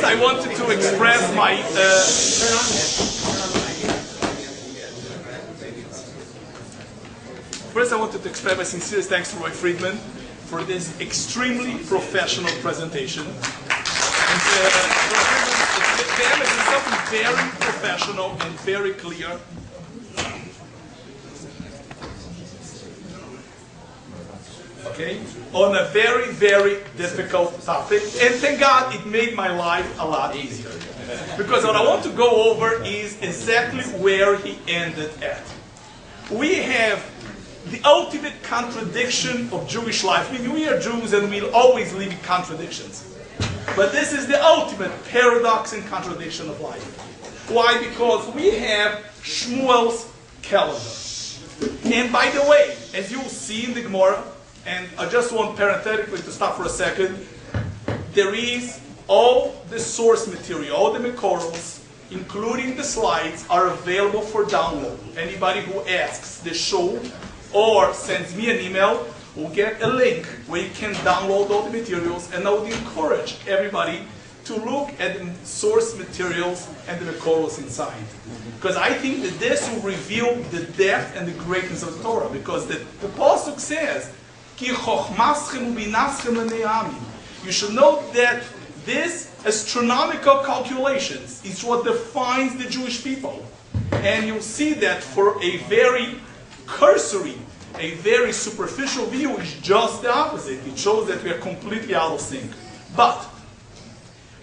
I wanted to express my sincerest thanks to Roy Friedman for this extremely professional presentation. And, it's something very professional and very clear. Okay, on a very, very difficult topic, and thank God it made my life a lot easier. Because what I want to go over is exactly where he ended at. We have the ultimate contradiction of Jewish life. I mean, we are Jews and we'll always live in contradictions. But this is the ultimate paradox and contradiction of life. Why? Because we have Shmuel's calendar. And by the way, as you will see in the Gemara, and I just want parenthetically to stop for a second, there is all the source material, all the Mekoros, including the slides, are available for download. Anybody who asks the show or sends me an email will get a link where you can download all the materials, and I would encourage everybody to look at the source materials and the Mekoros inside. Because I think that this will reveal the depth and the greatness of the Torah, because the Pasuk says, you should note that this astronomical calculations is what defines the Jewish people. And you'll see that for a very cursory, a very superficial view is just the opposite. It shows that we are completely out of sync. But,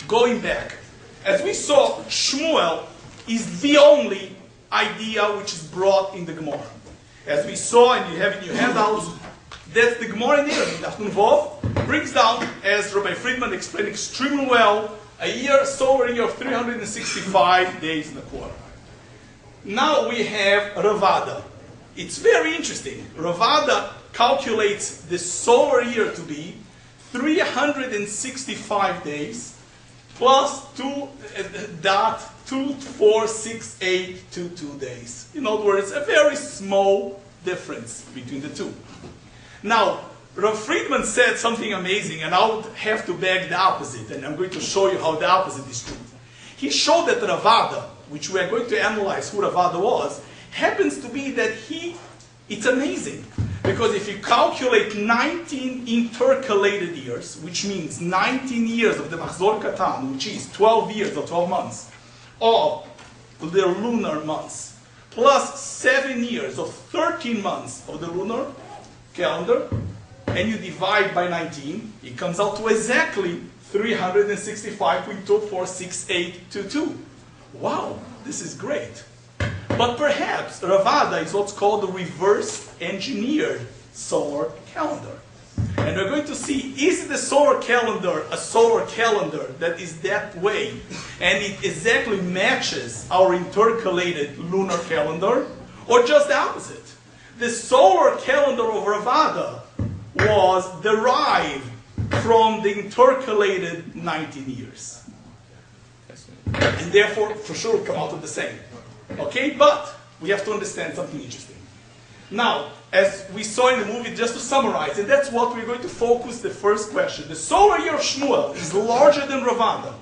going back, as we saw, Shmuel is the only idea which is brought in the Gemara. As we saw, and you have in your handouts, that the Gemara in here, Vov, brings down, as Rabbi Friedman explained extremely well, a solar year of 365 days in a quarter. Now we have Ravada. It's very interesting. Ravada calculates the solar year to be 365 days plus 2.246822 days. In other words, a very small difference between the two. Now, Rav Friedman said something amazing, and I would have to beg the opposite, and I'm going to show you how the opposite is true. He showed that Ravada, which we are going to analyze who Ravada was, happens to be that it's amazing. Because if you calculate 19 intercalated years, which means 19 years of the Machzor Katan, which is 12 years or 12 months, of the lunar months, plus 7 years of 13 months of the lunar calendar, and you divide by 19, it comes out to exactly 365.246822. Wow, this is great. But perhaps Ravada is what's called the reverse engineered solar calendar. And we're going to see, is the solar calendar a solar calendar that is that way, and it exactly matches our intercalated lunar calendar, or just the opposite? The solar calendar of Ravada was derived from the intercalated 19 years. And therefore, for sure, come out of the same. Okay, but we have to understand something interesting. Now, as we saw in the movie, just to summarize, and that's what we're going to focus the first question. The solar year of Shmuel is larger than Ravada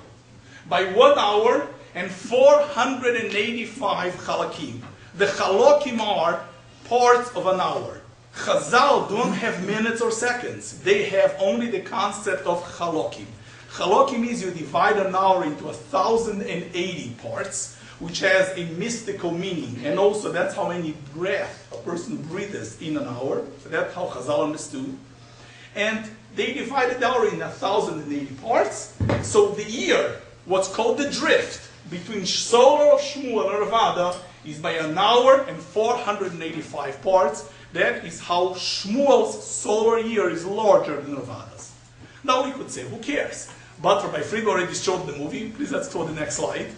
by 1 hour and 485 chalakim. The chalakim are parts of an hour. Chazal don't have minutes or seconds. They have only the concept of chalakim. Chalakim means you divide an hour into 1,080 parts, which has a mystical meaning. And also that's how many breaths a person breathes in an hour. So that's how Chazal understood. And they divided the hour in 1,080 parts. So the year, what's called the drift, between solar of Shmuel and Ravada is by 1 hour and 485 parts. That is how Shmuel's solar year is larger than Ravada's. Now we could say, who cares? But Rabbi Friedman already showed the movie. Please let's go to the next slide.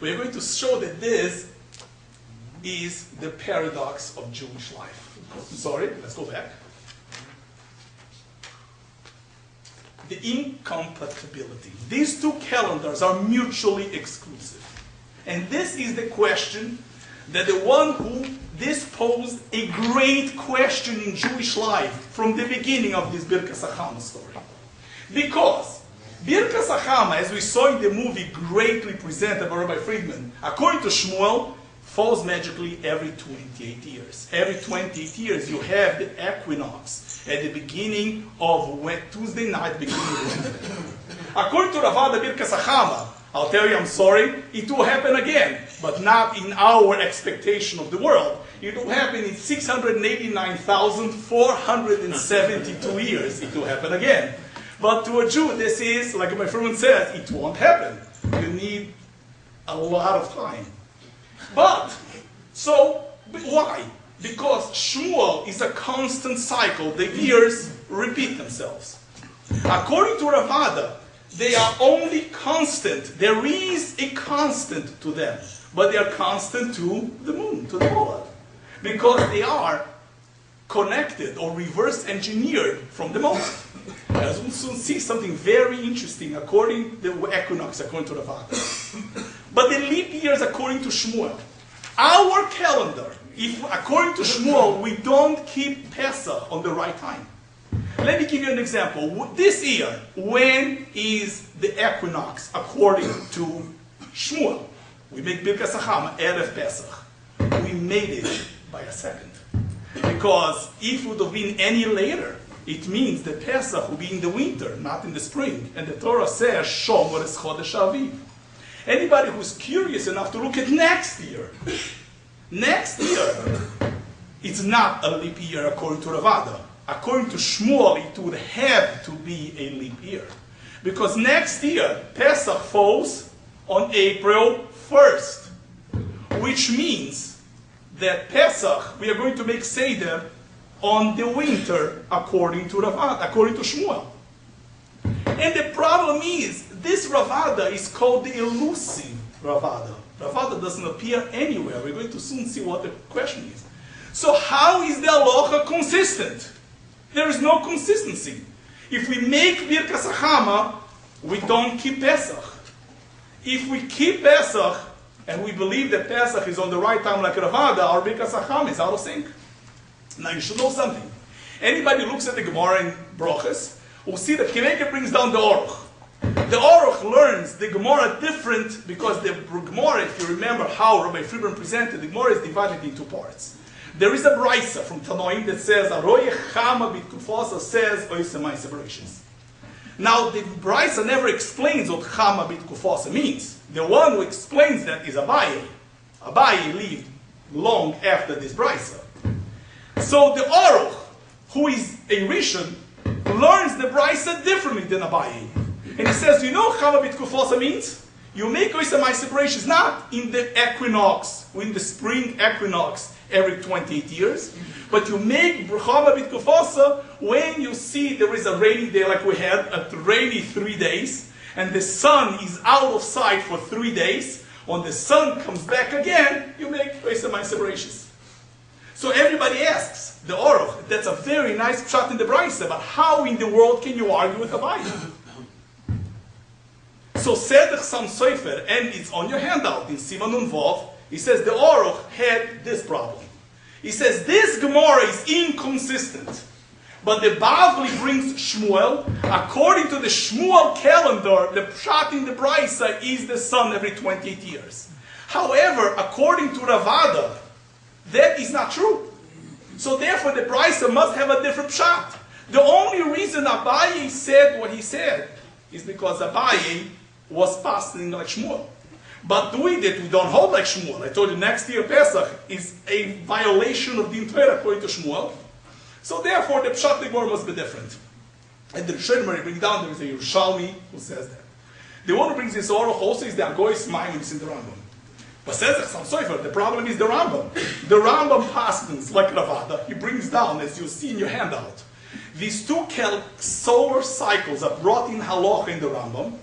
We are going to show that this is the paradox of Jewish life. Sorry, let's go back. The incompatibility. These two calendars are mutually exclusive. And this is the question that the one who this posed a great question in Jewish life from the beginning of this Birchas HaChama story. Because Birchas HaChama, as we saw in the movie greatly presented by Rabbi Friedman, according to Shmuel, falls magically every 28 years. Every 28 years you have the equinox at the beginning of Tuesday night, beginning of Wednesday. According to Ravada Birchas HaChama, I'll tell you, I'm sorry, it will happen again, but not in our expectation of the world. It will happen in 689,472 years. It will happen again. But to a Jew, this is, like my friend says, it won't happen. You need a lot of time. But why? Because Shmuel is a constant cycle. The years repeat themselves. According to Ravada, they are only constant. There is a constant to them. But they are constant to the moon, to the Mollad. Because they are connected or reverse engineered from the Mollad. As we'll soon see something very interesting according to the equinox, according to Ravada. But the leap years according to Shmuel. Our calendar, if according to Shmuel, we don't keep Pesach on the right time. Let me give you an example. This year, when is the equinox according to Shmuel? We make Birchas HaChama Erev Pesach. We made it by a second. Because if it would have been any later, it means that Pesach will be in the winter, not in the spring. And the Torah says, Shomer es Chodesh Aviv. Anybody who's curious enough to look at next year, it's not a leap year according to Ravada. According to Shmuel, it would have to be a leap year. Because next year, Pesach falls on April 1st. Which means that Pesach, we are going to make Seder on the winter according to Ravada, according to Shmuel. And the problem is, this Ravada is called the elusive Ravada. Ravada doesn't appear anywhere. We're going to soon see what the question is. So how is the halacha consistent? There is no consistency. If we make Birchas HaChama, we don't keep Pesach. If we keep Pesach, and we believe that Pesach is on the right time like Ravada, our Birchas HaChama is out of sync. Now you should know something. Anybody who looks at the Gemara in Birchas will see that Kineke brings down the Aruch. The Aruch learns the Gemara different because the Gemara, if you remember how Rabbi Friedman presented, the Gemara is divided into two parts. There is a Brisa from Tanoim that says, Aroye Chama Bitkufasa says, Oisemai separations. Now the Brisa never explains what Chama Bitkufasa means. The one who explains that is Abaye. Abaye lived long after this Brisa. So the Aruch, who is a Rishon, learns the Brisa differently than Abaye. And he says, you know what Chama Bitkufasa means? You make Oisemai separations not in the equinox, or in the spring equinox every 28 years, but you make Chama Bitkufasa when you see there is a rainy day like we had, a rainy 3 days, and the sun is out of sight for 3 days. When the sun comes back again, you make Oisemai separations. So everybody asks, the Aruch, that's a very nice pshat in the Brisa, but how in the world can you argue with Abaye? So Sedech Sam Sofer, and it's on your handout in Siman Nun Vav, he says the Aruch had this problem. He says this Gemara is inconsistent. But the Bavli brings Shmuel. According to the Shmuel calendar, the pshat in the Brisa is the sun every 28 years. However, according to Ravada, that is not true. So therefore the Brisa must have a different pshat. The only reason Abaye said what he said is because Abaye was passing like Shmuel. But we don't hold like Shmuel. I told you next year Pesach is a violation of the Torah according to Shmuel. So therefore the Pshat Gemara must be different. And the Rishonim bring down, there is a Yerushalmi who says that. The one who brings this Aruch also is the Agoyis Maimonides in the Rambam. But says Chassam Sofer, the problem is the Rambam. The Rambam passes like Ravada. He brings down, as you see in your handout, these two solar cycles are brought in halacha in the Rambam.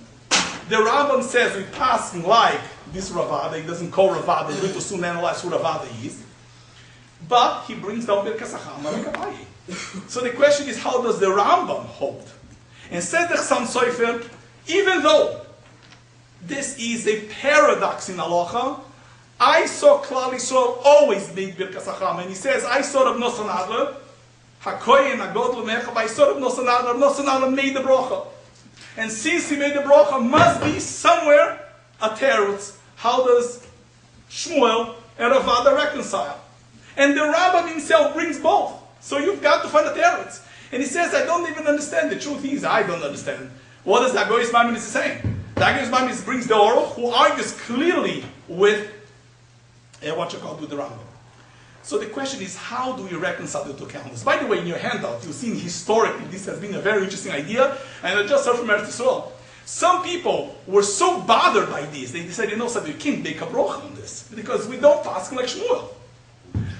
The Rambam says we pass like this Ravada. He doesn't call Ravada. We're going to soon analyze who Ravada is. But he brings down Birchas HaChama like Abaye. So the question is, how does the Rambam hold? And said the Chassam Sofer, even though this is a paradox in halacha, I saw Klal Yisrael always make Birchas HaChama. And he says, I saw Rav Nosson Adler, HaKoyen, HaGodl, Mechav, I saw Rav Nosson Adler made the bracha. And since he made the bracha, must be somewhere a teretz. How does Shmuel and Ravada reconcile? And the Rambam himself brings both. So you've got to find a teretz. And he says, I don't even understand. The truth is, I don't understand. What does the Agoyis Maimonides saying? The Agoyis Maimonides brings the Oroch, who argues clearly with with the Rambam. So the question is, how do we reconcile the two calendars? By the way, in your handout, you've seen historically this has been a very interesting idea, and I just heard from Eretz Yisrael. Some people were so bothered by this, they decided, so you can't make a brocha on this, because we don't pass like Shmuel.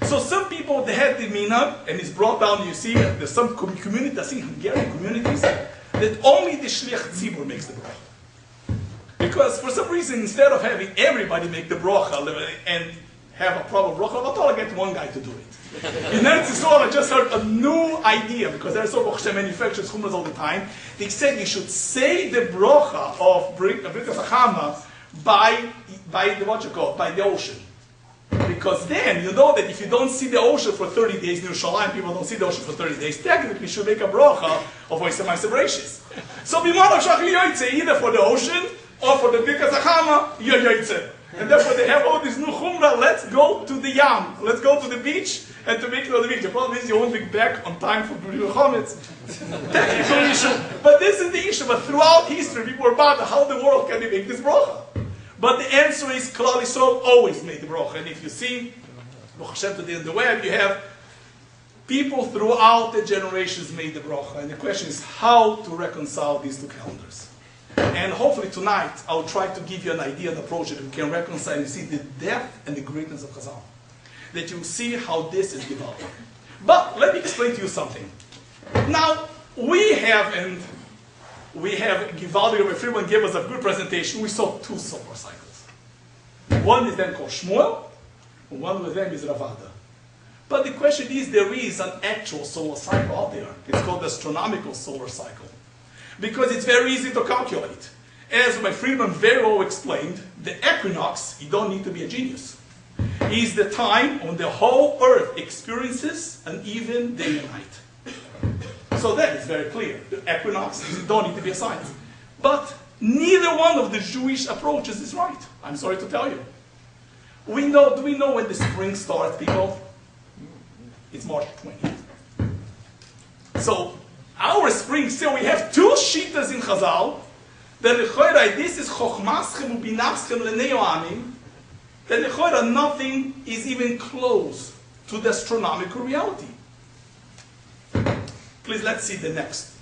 So some people, they had the minhag, and it's brought down, you see, there's some communities, I think Hungarian communities, that only the Shliach Tzibur makes the brocha. Because for some reason, instead of having everybody make the brocha and have a proper brocha, I'll get one guy to do it. In Eretz Yisrael, I just heard a new idea, because Eretz Yisrael manufactures hummus all the time. They said you should say the brocha of Birchas HaChama by the ocean. Because then you know that if you don't see the ocean for 30 days in Yerushalayim, people don't see the ocean for 30 days, technically you should make a bracha of Oisem Berachis. So Bimanav Shachli Yoitze, either for the ocean or for the Birchas HaChama, Yoitze. And therefore they have all this new chumrah, let's go to the yam, let's go to the beach and to make it on the beach. The problem is you won't be back on time for B'ril Chometz. Technical issue. But this is the issue. But throughout history, people were about how the world can they make this bracha. But the answer is, Klal Yisrael always made the bracha. And if you see, today on the web, you have people throughout the generations made the bracha. And the question is how to reconcile these two calendars. And hopefully tonight, I'll try to give you an idea, an approach that we can reconcile and see the depth and the greatness of Chazal. That you see how this is developing. But let me explain to you something. Now, we have Givaldi Rabbi Friedman gave us a good presentation. We saw two solar cycles. One is then called Shmuel, and one of them is Ravada. But the question is, there is an actual solar cycle out there. It's called the astronomical solar cycle. Because it's very easy to calculate. As Rabbi Friedman very well explained, the equinox, you don't need to be a genius, is the time when the whole earth experiences an even day and night. So that is very clear. The equinox, you don't need to be a scientist. But neither one of the Jewish approaches is right. I'm sorry to tell you. Do we know when the spring starts, people? It's March 20th. So, our spring, still we have two shitas in Chazal, that this is chochmaschem ubinaschem lenei amim, that nothing is even close to the astronomical reality. Please, let's see the next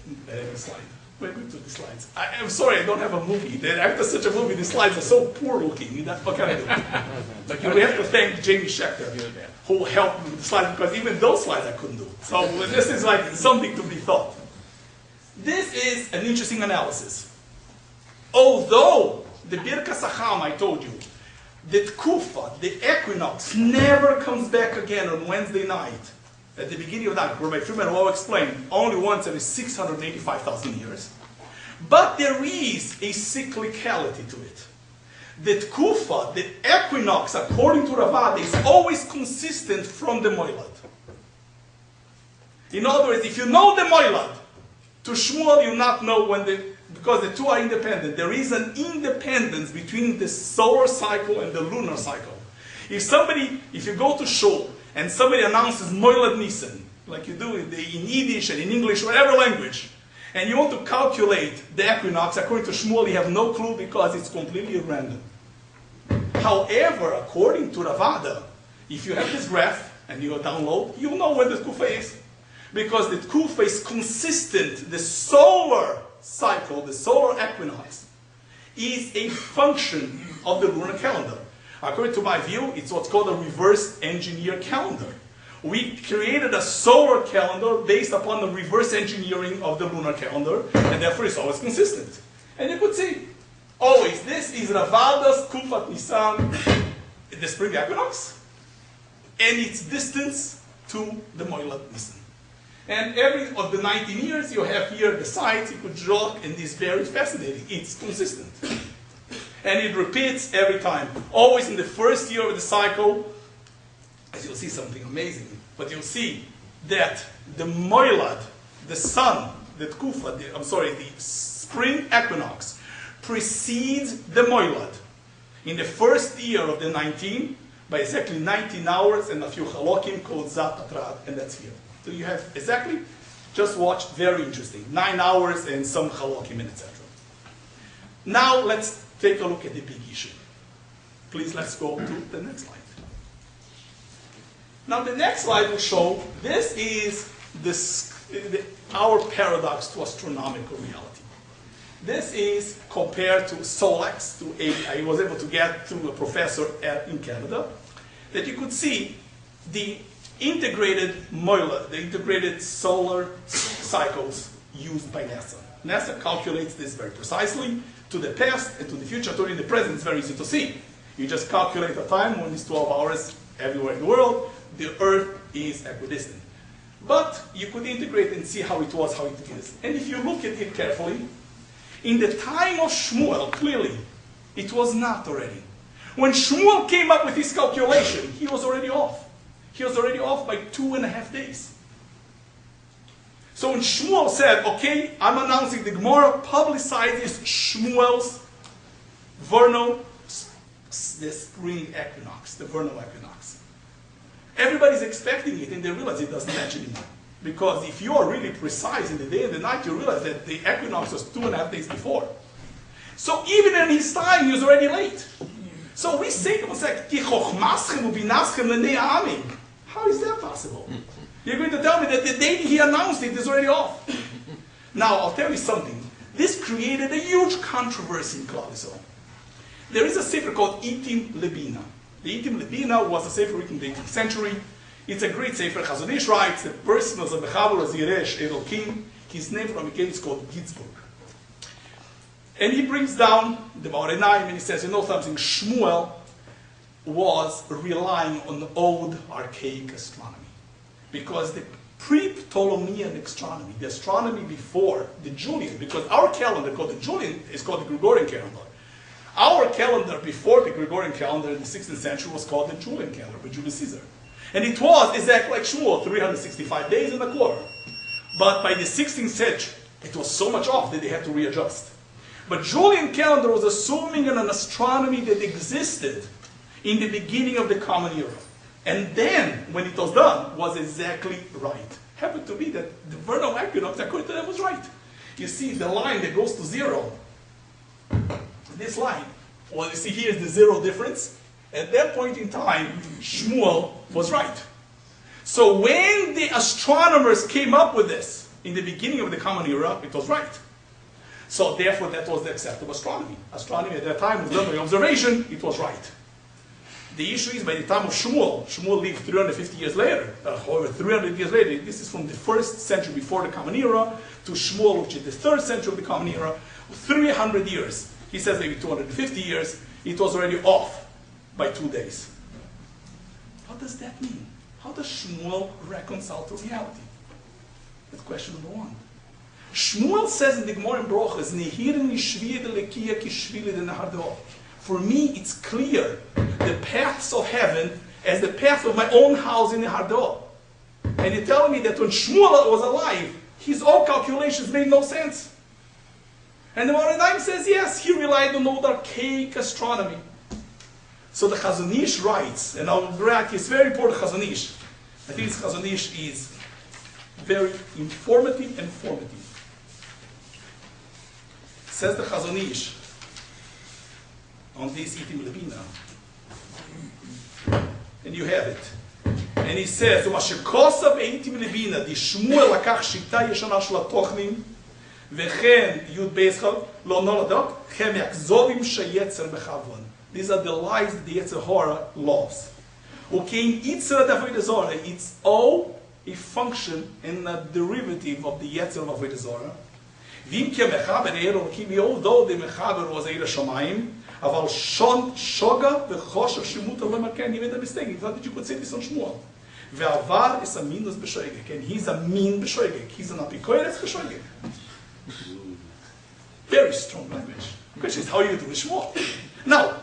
slide. We're going to the slides. I'm sorry, I don't have a movie. After such a movie, the slides are so poor looking. What can I do? But we have to thank Jamie Schechter, who helped with the slides, because even those slides I couldn't do. So this is like something to be thought. This is an interesting analysis. Although the Birchas HaChama, I told you, the Tkufa, the equinox, never comes back again on Wednesday night. At the beginning of that, Rabbi Friedman will explain, only once every 685,000 years. But there is a cyclicality to it. The Tkufa, the equinox, according to Ravad, is always consistent from the Moilad. In other words, if you know the Moilad, to Shmuel you not know when because the two are independent. There is an independence between the solar cycle and the lunar cycle. If you go to Shul, and somebody announces Moilad Nisan, like you do in Yiddish and in English, whatever language, and you want to calculate the equinox, according to Shmuel, you have no clue because it's completely random. However, according to Ravada, if you have this graph and you download, you know when the Tkufa is. Because the Tkufa is consistent, the solar cycle, the solar equinox, is a function of the lunar calendar. According to my view, it's what's called a reverse engineer calendar. We created a solar calendar based upon the reverse engineering of the lunar calendar, and therefore it's always consistent. And you could see, always, this is Ravada's Kufat Nisan, the spring equinox, and its distance to the Moilad Nisan. And every of the 19 years, you have here the sites you could draw, and it's very fascinating. It's consistent. And it repeats every time. Always in the first year of the cycle, as you'll see something amazing, but you'll see that the Moilad, the sun, the Tkufa, the spring equinox, precedes the Moilad. In the first year of the 19, by exactly 19 hours and a few halokim called Zat Atrad, and that's here. So you have exactly, just watch, very interesting, 9 hours and some halokim and etc. Now let's take a look at the big issue. Please let's go to the next slide. Now the next slide will show, this is our paradox to astronomical reality. This is compared to Solex, I was able to get to a professor in Canada, that you could see the integrated Moila, the integrated solar cycles used by NASA. NASA calculates this very precisely to the past and to the future. In the present, it's very easy to see. You just calculate the time when it's 12 hours everywhere in the world. The Earth is equidistant. But you could integrate and see how it was, how it is. And if you look at it carefully, in the time of Shmuel, clearly, it was not already. When Shmuel came up with his calculation, he was already off. He was already off by 2.5 days. So when Shmuel said, okay, I'm announcing the Gemara publicizes Shmuel's vernal, the spring equinox, the vernal equinox. Everybody's expecting it and they realize it doesn't match anymore. Because if you are really precise in the day and the night, you realize that the equinox was 2.5 days before. So even in his time, he was already late. So we say to him, how is that possible? You're going to tell me that the day he announced it is already off. Now, I'll tell you something. This created a huge controversy in Klal Yisrael. There is a sefer called Itim Lebina. The Itim Lebina was a sefer written in the 18th century. It's a great sefer. Chazon Ish writes that the person was a mechaber, as Yeresh Elokim. His name from again is called Gitzburg. And he brings down the Ba'arenaim and he says, you know something, Shmuel was relying on old archaic astronomy. Because the pre-Ptolemaic astronomy, the astronomy before the Julian, because our calendar called the Julian is called the Gregorian calendar. Our calendar before the Gregorian calendar in the 16th century was called the Julian calendar by Julius Caesar. And it was exactly like Shmuel, 365 days and a quarter. But by the 16th century, it was so much off that they had to readjust. But Julian calendar was assuming an astronomy that existed in the beginning of the Common Era. And then, when it was done, was exactly right. Happened to be that the vernal equinox, according to them, was right. You see the line that goes to 0. This line, well, you see here is the 0 difference. At that point in time, Shmuel was right. So when the astronomers came up with this, in the beginning of the Common Era, it was right. So therefore, that was the acceptable astronomy. Astronomy at that time was done by observation, it was right. The issue is by the time of Shmuel, Shmuel lived 350 years later, over 300 years later, this is from the 1st century before the Common Era to Shmuel, which is the 3rd century of the Common Era, 300 years. He says maybe 250 years, it was already off by 2 days. What does that mean? How does Shmuel reconcile to reality? That's question number 1. Shmuel says in the Gemara in Birchas, for me, it's clear the paths of heaven as the path of my own house in the Hardo. And you're telling me that when Shmuel was alive, his own calculations made no sense. And the Ba'arenaim says, yes, he relied on old archaic astronomy. So the Chazon Ish writes, and I'll react, it's very important, Chazon Ish. I think this Chazon Ish is very informative and formative. Says the Chazon Ish on this Itim Lebina, and you have it. And he says, "U'mashekosav Itim Lebina, di Shmuel lakach shita yeshana shel hatochnim, v'chen yud beischav lo noladot chem yakzovim sheyetzer bechavon." These are the lies that the Yetzer Hara loves. U'kein itzra d'avodah zarah, it's all a function and a derivative of the Yetzer of avodah zarah. V'im ke mechaber eir Elokim, although the mechaber was eir shamayim, aval shon shoga v'choshev shemuta lemarken. He made a mistake. He thought that you could say this on Shmuel. Ve'avar is a minus b'shoigek, and he's a min b'shoigek. He's an apikoyres b'shoigek. Very strong language. The question is, how you do with Shmuel? Now,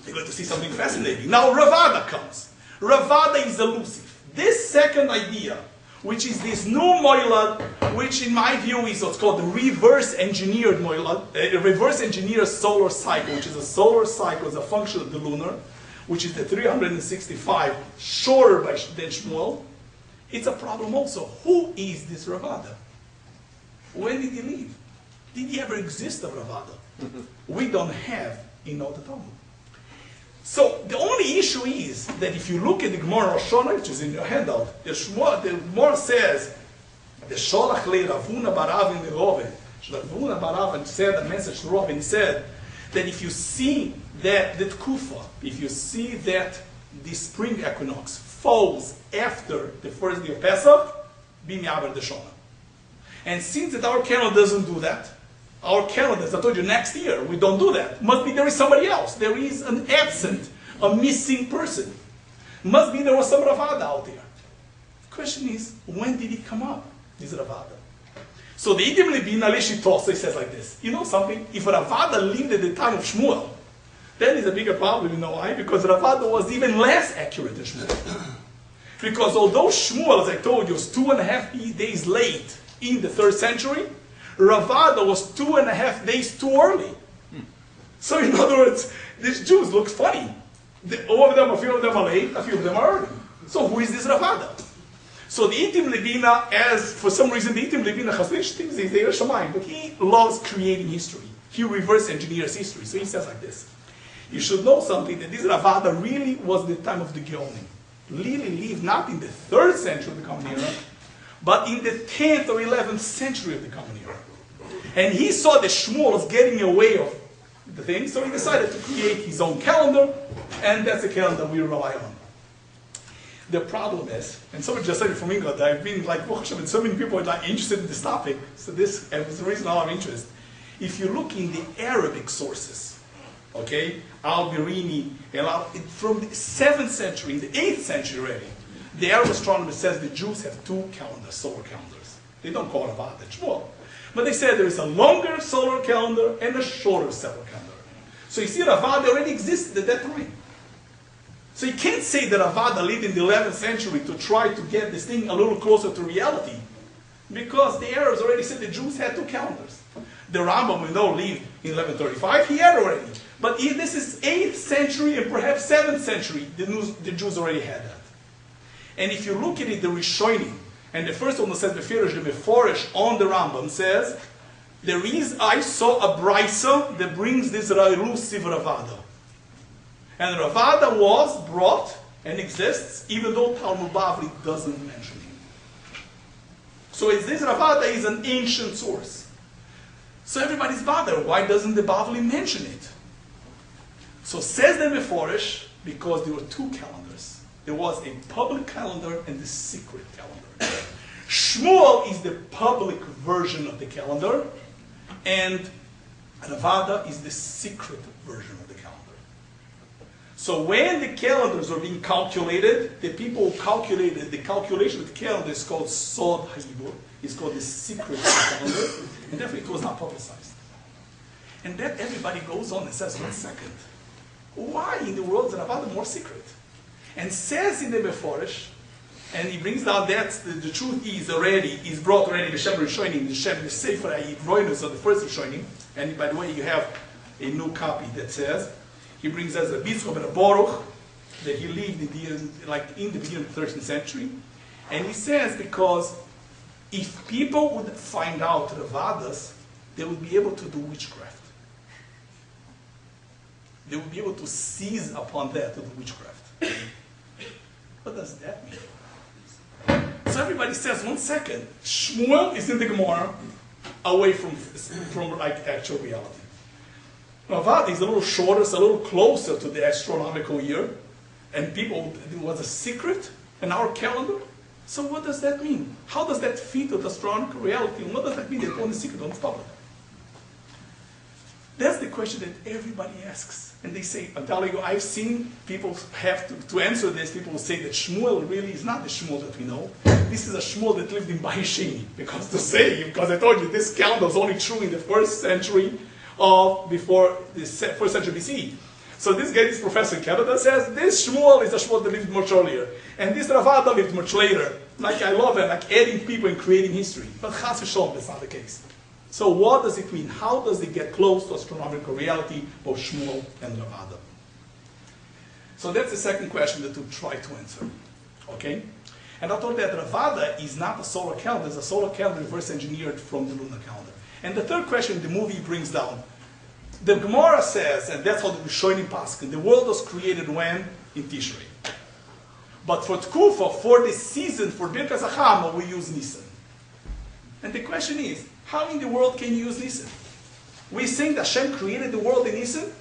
you're going to see something fascinating. Now, Ravada comes. Ravada is elusive. This second idea, which is this new moilad, which in my view is what's called the reverse engineered moilad, a reverse engineered solar cycle, which is a solar cycle as a function of the lunar, which is the 365 shorter than Shmuel. It's a problem also. Who is this Ravada? When did he leave? Did he ever exist, a Ravada? We don't have in the Talmud. So the only issue is that if you look at the Gemara Rosh Hashanah, which is in your handout, the Gemara says, the Sholach le Ravuna Barav in the Rove, Ravuna Barav said a message to Rov, and he said that if you see that the Tkufa, if you see that the spring equinox falls after the first day of Pesach, be mi'aber the Shona. And since that our calendar doesn't do that, our calendars, I told you, next year, we don't do that. Must be there is somebody else. There is an absent, a missing person. Must be there was some Ravada out there. The question is, when did he come up, this Ravada? So the Idim Levina Leshitos says like this. You know something? If Ravada lived at the time of Shmuel, then it's a bigger problem, you know why? Because Ravada was even less accurate than Shmuel. Because although Shmuel, as I told you, was 2.5 days late in the 3rd century, Ravada was 2.5 days too early. So in other words, these Jews look funny. All of them, a few of them are late, a few of them are early. So who is this Ravada? So the Itim Levina, as for some reason the Itim Levina Chaslish thinks he's the Shamayim, but he loves creating history. He reverse engineers history. So he says like this. You should know something, that this Ravada really was the time of the Geonim. Really lived not in the 3rd century of the Common Era, but in the 10th or 11th century of the Common Era. And he saw that Shmuel was getting away of the thing, so he decided to create his own calendar, and that's the calendar we rely on. The problem is, and someone just said it from England, I've been like, and so many people are like interested in this topic, so this is the reason why I'm interested. If you look in the Arabic sources, okay, Al-Birini, from the 7th century, in the 8th century already, the Arab astronomer says the Jews have 2 calendars, solar calendars. They don't call it Avad, Shmuel. But they said there is a longer solar calendar and a shorter solar calendar. So you see, Ravada already existed at that time. So you can't say that Ravada lived in the 11th century to try to get this thing a little closer to reality, because the Arabs already said the Jews had 2 calendars. The Rambam, we know, lived in 1135. He had already. But this is 8th century and perhaps 7th century. The Jews already had that. And if you look at it, the Rishonim, and the first one that says the Meforish on the Rambam says, I saw a brisa that brings this elusive Ravada. And Ravada was brought and exists, even though Talmud Bavli doesn't mention him. So this Ravada is an ancient source. So everybody's bothered. Why doesn't the Bavli mention it? So says the Meforish, because there were 2 calendars. There was a public calendar and the secret calendar. Shmuel is the public version of the calendar, and Ravada is the secret version of the calendar. So when the calendars were being calculated, the people who calculated the calculation of the calendar is called Sod HaYibur. It's called the secret calendar, and therefore it was not publicized. And then everybody goes on and says, 1 second, why in the world is Ravada more secret? And says in the Meforish, and he brings down that the truth is brought already, the Shem Rishonim, the Shem, the Sefer HaYivroinus of the first Rishonim, and by the way, you have a new copy that says, he brings as a Bitzchok ben Baruch, that he lived in the beginning of the 13th century, and he says because if people would find out Ravadas, they would be able to do witchcraft. They would be able to seize upon that to do witchcraft. What does that mean? So everybody says, 1 second, Shmuel is in the Gemara, away from like actual reality. Ravada is a little shorter, it's a little closer to the astronomical year, and people, it was a secret in our calendar. So what does that mean? How does that fit with astronomical reality? And what does that mean? They're only secret, on public. That's the question that everybody asks. And they say, I'm telling you, I've seen people have to answer this, people will say that Shmuel really is not the Shmuel that we know. This is a Shmuel that lived in Bahishini. Because I told you, this calendar was only true in the 1st century before the 1st century BC. So this professor in Canada says, this Shmuel is a Shmuel that lived much earlier. And this Ravada lived much later. like I love it, like adding people and creating history. But Chas v'Shalom, that's not the case. So what does it mean? How does it get close to astronomical reality, both Shmuel and Rav Ada? So that's the second question that we'll try to answer. Okay? And I thought that Rav Ada is not a solar calendar, it's a solar calendar reverse engineered from the lunar calendar. And the third question the movie brings down. The Gemara says, and that's how the Rishonim Paskin, the world was created when? In Tishrei. But for Tkufa, for the season, for Birchas HaChama, we use Nisan. And the question is, how in the world can you use Nisan? We think that Hashem created the world in Nisan?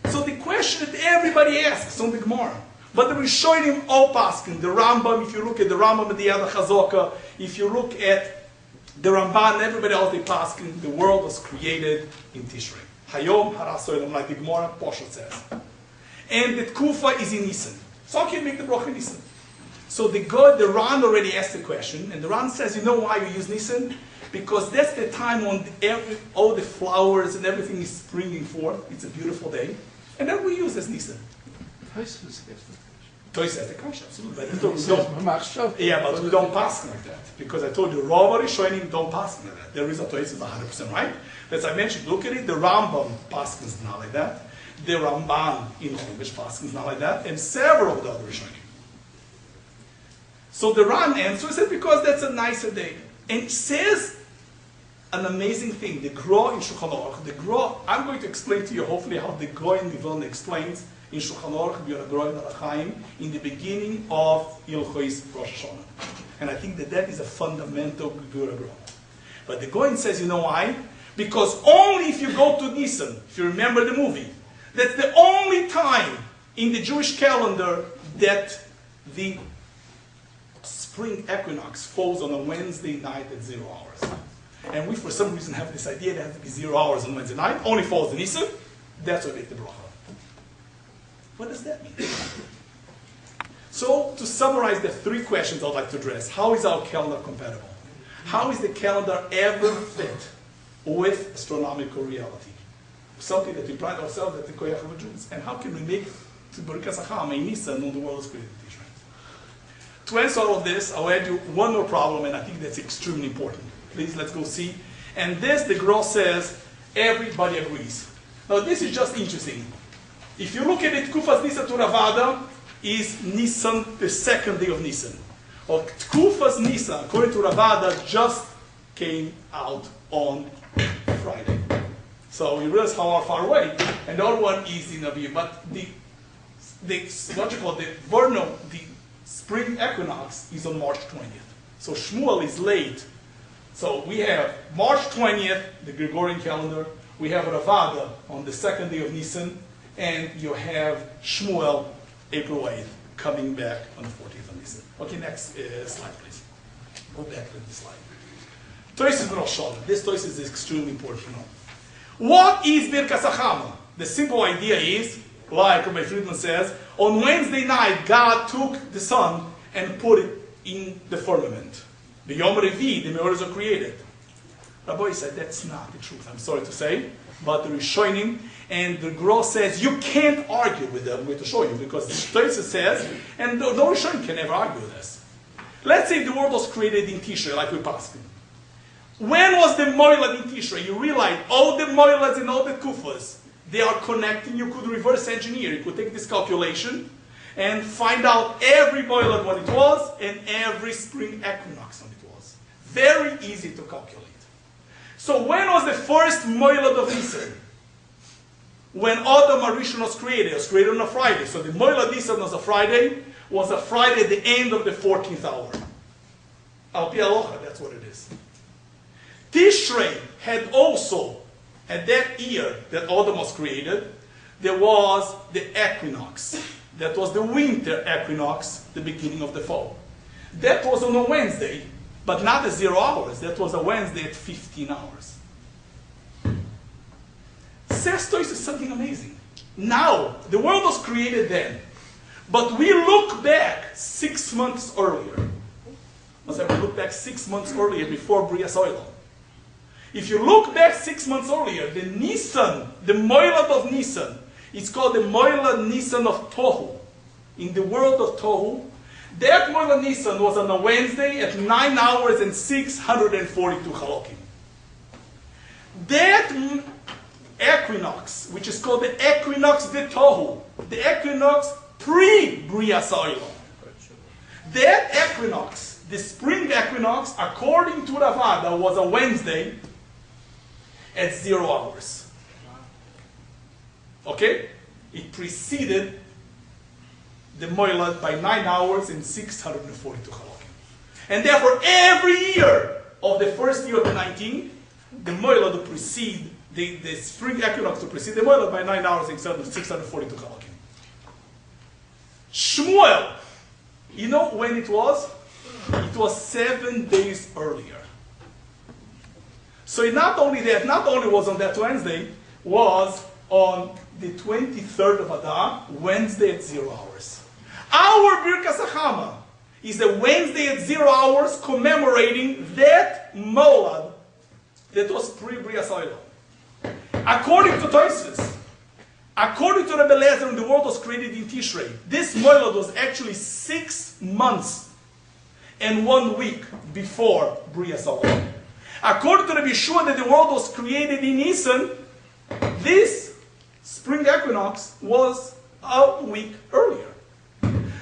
So the question that everybody asks on the Gemara, but the Rishonim all Paskin, the Rambam, if you look at the Rambam and the Yad HaChazoka, if you look at the Ramban and everybody else, they Paskin, the world was created in Tishrei. Hayom harasoylam, like the Gemara Poshet says. And the Tkufa is in Nisan. So how can you make the bracha in Nisan? So the Ran already asked the question, and the Ran says, you know why you use Nisan? Because that's the time when all the flowers and everything is springing forth. It's a beautiful day. And then we use as Nisan. Toys has the kasha, absolutely. But yeah, but we don't pass like that. Because I told you, Rava Rishonim don't pass like that. There is a Toys is 100% right. As I mentioned, look at it, the Rambam passes not like that. The Ramban in Chumash passes not like that. And several of the other Rishonim. So the Ran answers it because that's a nicer day. And it says an amazing thing. The Gra in Shulchan Aruch, the Gra, I'm going to explain to you hopefully how the Gra in Vilna explains in Shulchan Aruch, Gra in Arachaim, in the beginning of Ilchois Rosh Hashanah. And I think that that is a fundamental Gra. But the Goin says, you know why? Because only if you go to Nisan, if you remember the movie, that's the only time in the Jewish calendar that the spring equinox falls on a Wednesday night at 0 hours. And we, for some reason, have this idea that it has to be 0 hours on Wednesday night. Only falls in Nisan. That's what makes the bracha. What does that mean? So, to summarize the three questions I'd like to address. How is our calendar compatible? How is the calendar ever fit with astronomical reality? Something that we pride ourselves at the Koyach of Jews. And how can we make to Birchas HaChama in Nisan when the world is created in Tishrei? To answer all of this, I'll add you one more problem, and I think that's extremely important. Please, let's go see. And this, the Gra says, everybody agrees. Now, this is just interesting. If you look at it, Tkufas Nisan to Rav Ada is Nisan, the second day of Nisan. Or Tkufas Nisan, according to Rav Ada, just came out on Friday. So you realize how far away. And the other one is in Aviv. But the logical, the vernal, the spring equinox is on March 20th. So Shmuel is late. So we have March 20th, the Gregorian calendar. We have Rav Ada on the second day of Nisan. And you have Shmuel, April 8th, coming back on the 14th of Nisan. Okay, next slide, please. Go back to the slide. Toises Rosh Hashanah. This Toises is extremely important to know. What is Birchas HaChama? The simple idea is, like Rabbi Friedman says, on Wednesday night, God took the sun and put it in the firmament. The Yom Revi, the menorahs are created. Rabbi said, that's not the truth, I'm sorry to say, but the Rishonim and the Gra says, you can't argue with them. I'm going to show you, because the Tosis says, and the Rishonim can never argue with this. Let's say the world was created in Tishrei, like we passed in. When was the Moilad in Tishrei? You realize all the Moilads and all the Kufas, they are connecting. You could reverse engineer. You could take this calculation and find out every Moilad what it was and every spring equinox what it was. Very easy to calculate. So when was the first Moilad of Nisan? When Adam Arishon was created. It was created on a Friday. So the Moilad Nisan was a Friday at the end of the 14th hour. Al Pi Aloha, that's what it is. Tishrei had also, at that year that Adam was created, there was the equinox. That was the winter equinox, the beginning of the fall. That was on a Wednesday, but not at 0 hours. That was a Wednesday at 15 hours. Sestois is something amazing. Now, the world was created then, but we look back 6 months earlier. Must have looked back 6 months earlier before Brias Olam. If you look back 6 months earlier, the Nisan, the Moilad of Nisan, it's called the Moilad Nisan of Tohu. In the world of Tohu, That Moilad Nisan was on a Wednesday at 9 hours and 642 halakim. That equinox, which is called the equinox de Tohu, the equinox pre-Brias Olam. That equinox, the spring equinox, according to Ravada, was a Wednesday at 0 hours. Okay? It preceded the Moilad by 9 hours and 642 halakim. And therefore, every year of the first year of the 19, the Moilad to precede, the spring equinox to precede the Moilad by 9 hours and 642 halakim. Shmuel, you know when it was? It was 7 days earlier. So not only that, not only was on that Wednesday, was on the 23rd of Adar, Wednesday at 0 hours. Our Birchas HaChama is a Wednesday at 0 hours commemorating that Molad that was pre-Brias Olam. According to Tosfos, according to Rebbe Lezer, the world was created in Tishrei. This Molad was actually 6 months and 1 week before Brias Olam. According to Rabbi Yeshua, that the world was created in Nisan, this spring equinox was a week earlier.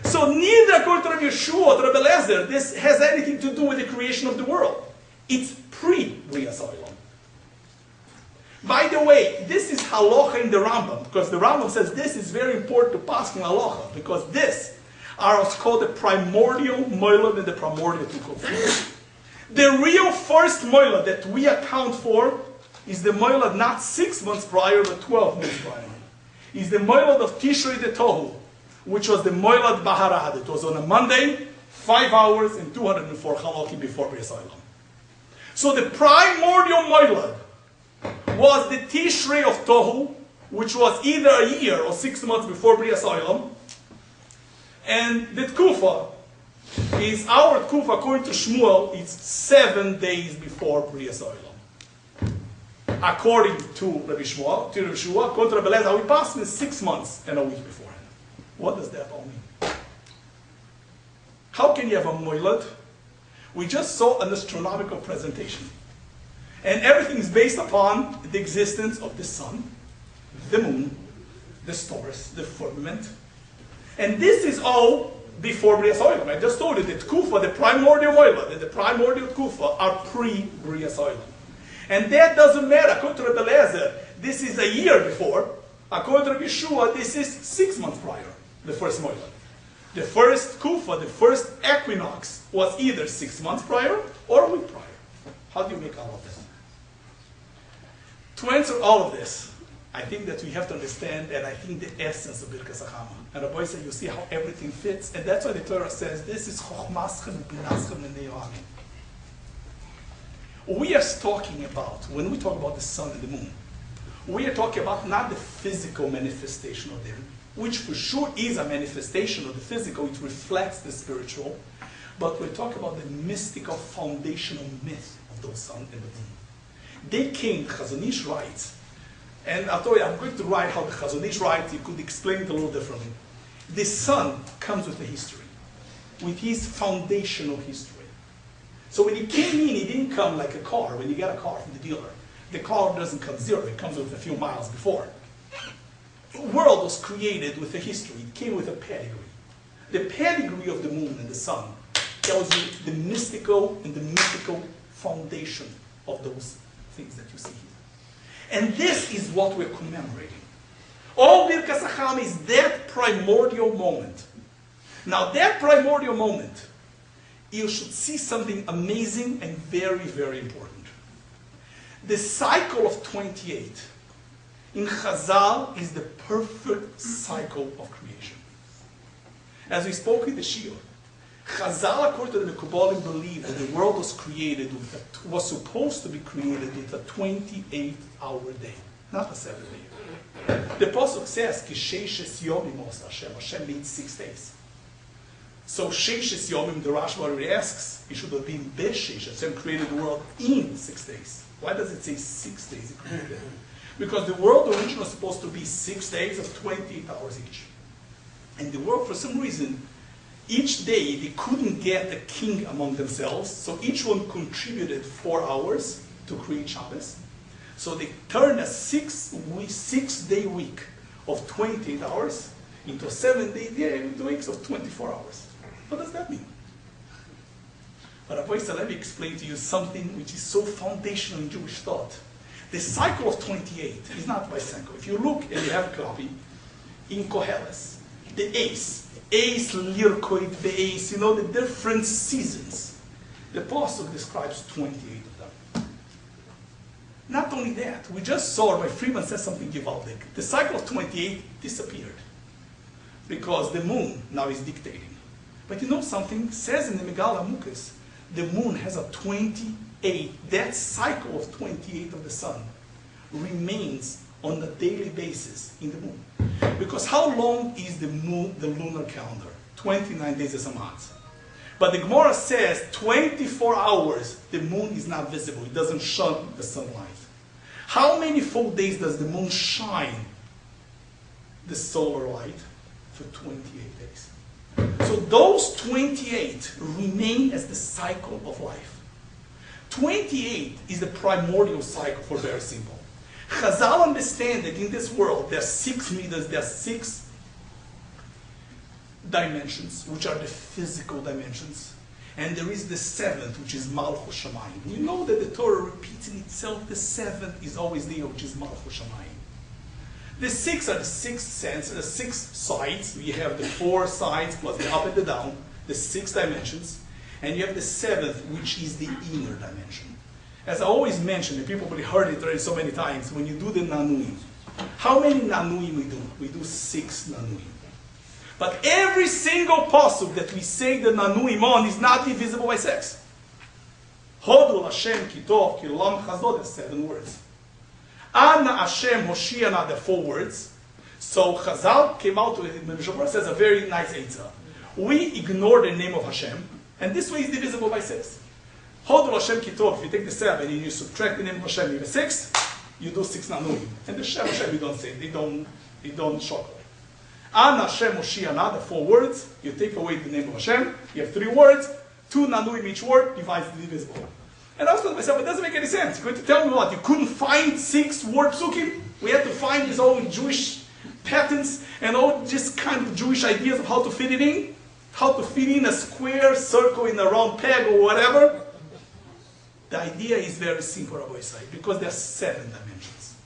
So neither according to Rabbi Yeshua or Rebbe Lezer, this has anything to do with the creation of the world. It's pre-Brias Olam. By the way, this is halacha in the Rambam, because the Rambam says this is very important to pass in halacha, because this are what's called the primordial moilad and the primordial tukuf. The real first moilad that we account for is the moilad not 6 months prior, but 12 months prior. Is the moilad of Tishrei de Tohu, which was the moilad Baharad. It was on a Monday, 5 hours and 204 halakim before Brias Olam. So the primordial moilad was the Tishrei of Tohu, which was either a year or 6 months before Brias Olam. And the Tkufa is our Tkufa, according to Shmuel, it's 7 days before Brias Olam. According to Rabbi Shmuel, according to Rabbi Lezer, we passed in 6 months and a week beforehand. What does that all mean? How can you have a moilad? We just saw an astronomical presentation. And everything is based upon the existence of the sun, the moon, the stars, the firmament. And this is all before Brias Olam. I just told you that Kufa, the primordial moilad, and the primordial Kufa are pre-Brias Olam. And that doesn't matter. According to Rebbe Lezer, this is a year before. According to Rabbi Yeshua, this is 6 months prior, the first moilad. The first Kufa, the first equinox, was either 6 months prior or a week prior. How do you make all of this? To answer all of this, I think that we have to understand, and I think the essence of Birchas HaChama. And the boy said, you see how everything fits, and that's why the Torah says, this is Chochmaschem and Binaschem and Ne'ohamim. We are talking about, when we talk about the sun and the moon, we are talking about not the physical manifestation of them, which for sure is a manifestation of the physical, it reflects the spiritual, but we're talking about the mystical foundational myth of those sun and the moon. They came, Chazon Ish writes, and I'll tell you, I'm going to write how the Chazon Ish writes, you could explain it a little differently. The sun comes with a history, with his foundational history. So when he came in, he didn't come like a car. When you get a car from the dealer, the car doesn't come zero, it comes with a few miles before. The world was created with a history, it came with a pedigree. The pedigree of the moon and the sun tells you the mystical and the mythical foundation of those things that you see here. And this is what we're commemorating. All Birchas HaChama is that primordial moment. Now that primordial moment, you should see something amazing and very, very important. The cycle of 28 in Chazal is the perfect cycle of creation. As we spoke in the Shiur, Chazal, according to the Mekubalim, believe that the world was created was supposed to be created with a 28-hour day, not a 7-day. The Pasuk says, "Ki sheishes yomim os Hashem." Hashem means 6 days. So sheishes yomim, the Rashi already asks, it should have been beshesh. Hashem created the world in 6 days. Why does it say 6 days? It created it? Because the world originally was supposed to be 6 days of 28 hours each. And the world, for some reason, each day they couldn't get a king among themselves, so each one contributed 4 hours to create Shabbos. So they turned a 6-day week of 28 hours into a 7-day weeks of 24 hours. What does that mean? But Rabbi Yisrael, let me explain to you something which is so foundational in Jewish thought. The cycle of 28 is not by cycle. If you look and you have a copy, in Koheles, the Ace, Lirkoid, Be'ace, you know, the different seasons. The Pasuk describes 28 of them. Not only that, we just saw, Rabbi Friedman says something gewaldig. The cycle of 28 disappeared because the moon now is dictating. But you know something? It says in the Megala Mukis, the moon has a 28. That cycle of 28 of the sun remains on a daily basis in the moon. Because how long is the moon, the lunar calendar? 29 days is a month. But the Gemara says 24 hours the moon is not visible. It doesn't shine the sunlight. How many full days does the moon shine the solar light? For 28 days. So those 28 remain as the cycle of life. 28 is the primordial cycle, for very simple. Chazal understand that in this world there are 6 meters, there are 6 dimensions, which are the physical dimensions. And there is the 7th, which is Malchus Shamayim. We know that the Torah repeats in itself, the 7th is always there, which is Malchus Shamayim. The 6 are the 6 senses, the 6 sides. We have the 4 sides plus the up and the down, the 6 dimensions. And you have the 7th, which is the inner dimension. As I always mention, and people probably heard it already so many times, when you do the Nanuim, how many Nanuim we do? We do 6 Nanuim. But every single pasuk that we say the Nanuim on is not divisible by 6. Hodu Hashem kitov kilam chazod, 7 words. Ana Hashem Hoshiana, the 4 words. So Chazal came out with it, Mishabura says a very nice answer. We ignore the name of Hashem, and this way is divisible by 6. Hodu Hashem kitov, if you take the 7 and you subtract the name of Hashem, you have 6, you do 6 Nanuim. And the Shem Hashem you don't say, they don't shock. Ana Hashem Hoshiana, the 4 words, you take away the name of Hashem, you have 3 words, 2 Nanuim each word, divides the divisible. And I was telling myself, it doesn't make any sense. You're going to tell me what? You couldn't find 6 word psukim? We had to find these old Jewish patterns and all just kind of Jewish ideas of how to fit it in? How to fit in a square circle in a round peg or whatever? The idea is very simple, Rabbi Yisrael, because there are 7 dimensions.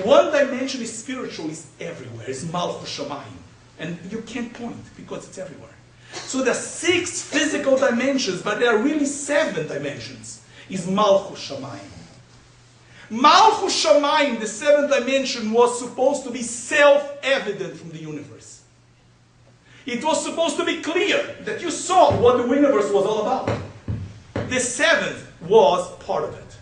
1 dimension is spiritual, is everywhere. It's Malchus Shamayim. And you can't point because it's everywhere. So there are 6 physical dimensions, but there are really 7 dimensions. Is Malchus Shamayim. Malchus Shamayim, the 7th dimension, was supposed to be self-evident from the universe. It was supposed to be clear that you saw what the universe was all about. The 7th was part of it.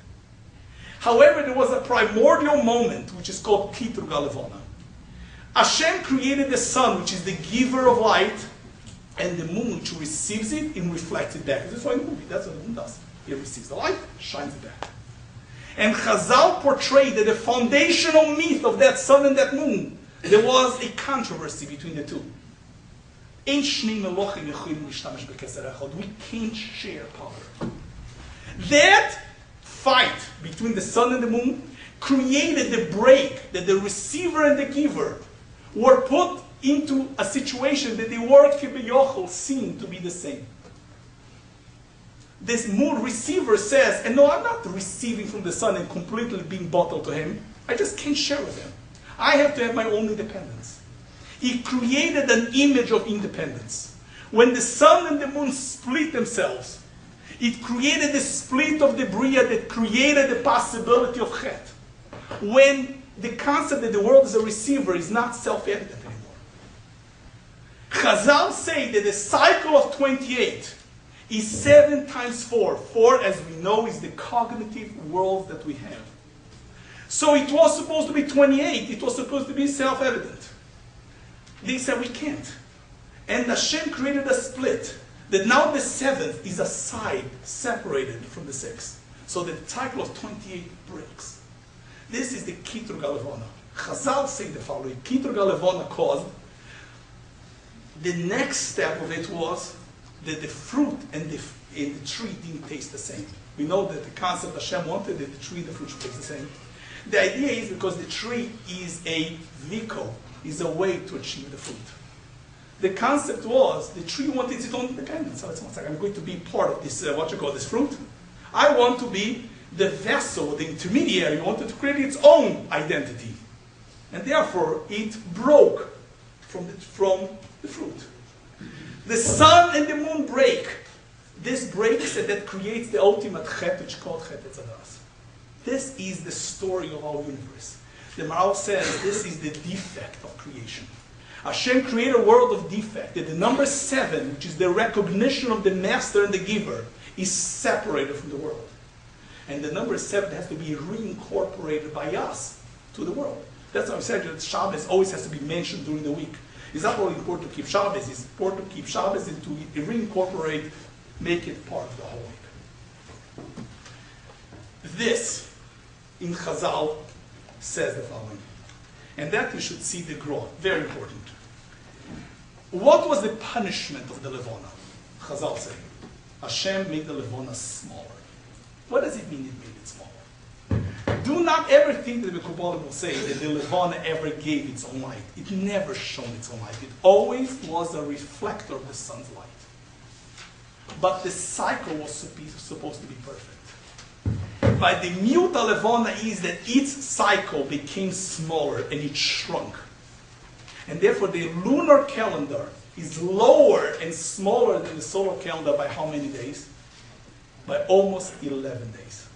However, there was a primordial moment which is called Kitru Galevona. Hashem created the sun, which is the giver of light, and the moon, which receives it and reflects it back. This is why in the movie, that's what the moon does. It receives the light, shines it back. And Chazal portrayed that the foundational myth of that sun and that moon, there was a controversy between the two. We can't share power. That fight between the sun and the moon created the break that the receiver and the giver were put into a situation that they were seen to be the same. This moon receiver says, and no, I'm not receiving from the sun and completely being bottled to him. I just can't share with him. I have to have my own independence. He created an image of independence. When the sun and the moon split themselves, it created the split of the Bria that created the possibility of Chet. When the concept that the world is a receiver is not self-evident anymore. Chazal say that the cycle of 28 is 7 times 4. 4, as we know, is the cognitive world that we have. So it was supposed to be 28. It was supposed to be self-evident. They said we can't. And Hashem created a split. That now the 7th is a side separated from the 6th. So the cycle of 28 breaks. This is the Kitru Galevona. Chazal say the following. Kitru Galevona caused The next step of it was that the fruit and the tree didn't taste the same. We know that the concept Hashem wanted that the tree and the fruit should taste the same. The idea is because the tree is a vehicle, is a way to achieve the fruit. The concept was the tree wanted its own independence. So it's like I'm going to be part of this, this fruit. I want to be the vessel, the intermediary, wanted to create its own identity. And therefore, it broke from the fruit. The sun and the moon break. This breaks and that creates the ultimate chet, which is called chet etzadas. This is the story of our universe. The Maral says this is the defect of creation. Hashem created a world of defect. That the number 7, which is the recognition of the master and the giver, is separated from the world. And the number 7 has to be reincorporated by us to the world. That's why I said that Shabbos always has to be mentioned during the week. It's not only important to keep Shabbos, it's important to keep Shabbos and to reincorporate, make it part of the whole week. This, in Chazal, says the following. And that you should see the growth. Very important. What was the punishment of the Levana? Chazal say, Hashem made the Levana smaller. What does it mean it made it smaller? Do not ever think that the Kabbalah will say that the Levana ever gave its own light. It never shone its own light. It always was a reflector of the sun's light. But the cycle was supposed to be perfect. But the Miuta Levana is that its cycle became smaller and it shrunk. And therefore the lunar calendar is lower and smaller than the solar calendar by how many days? By almost 11 days.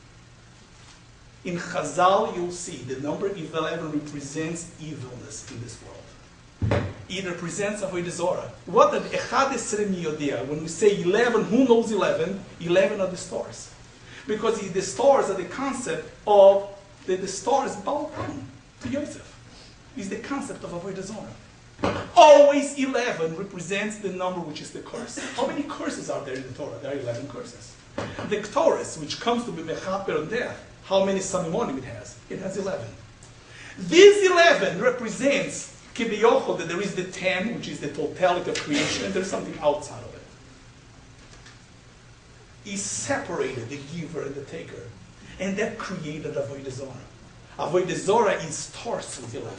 In Chazal, you'll see the number 11 represents evilness in this world. It represents Avodah Zorah. What are the Echad Esrei Miyodea? When we say 11, who knows 11? 11 are the stars. Because the stars are the concept of the stars bow down to Yosef. Is the concept of Avodah Zorah. Always 11 represents the number which is the curse. How many curses are there in the Torah? There are 11 curses. The Torah, which comes to be Mechaper and death, how many Samimonim it has? It has 11. These 11 represents Kibiyochel, that there is the 10, which is the totality of creation, and there's something outside of it. He separated the giver and the taker, and that created Avodah Zorah. Avodah Zorah starts with 11.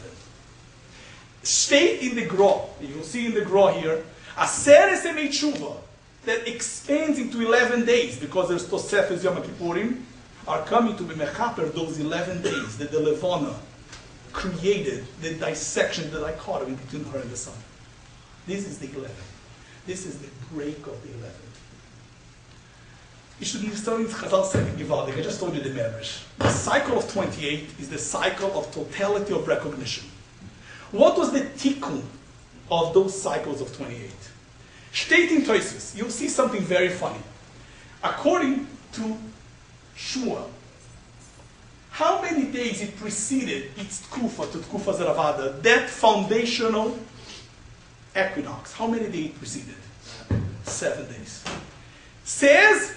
State in the Gra, you will see in the Gra here, Aseres Emei Tshuva, that expands into 11 days, because there's Tosefes Yom Kippurim, are coming to be mechaper those 11 days that the Levana created, the dissection, the dichotomy between her and the sun. This is the 11. This is the break of the 11. You should be studying Chazal second Givaldik. I just told you the Medrash. The cycle of 28 is the cycle of totality of recognition. What was the tikkun of those cycles of 28? Stating Tosfos, you'll see something very funny. According to Shmuel, how many days it preceded its Tkufa to Tkufa Zaravada, that foundational equinox? How many days it preceded? 7 days. Says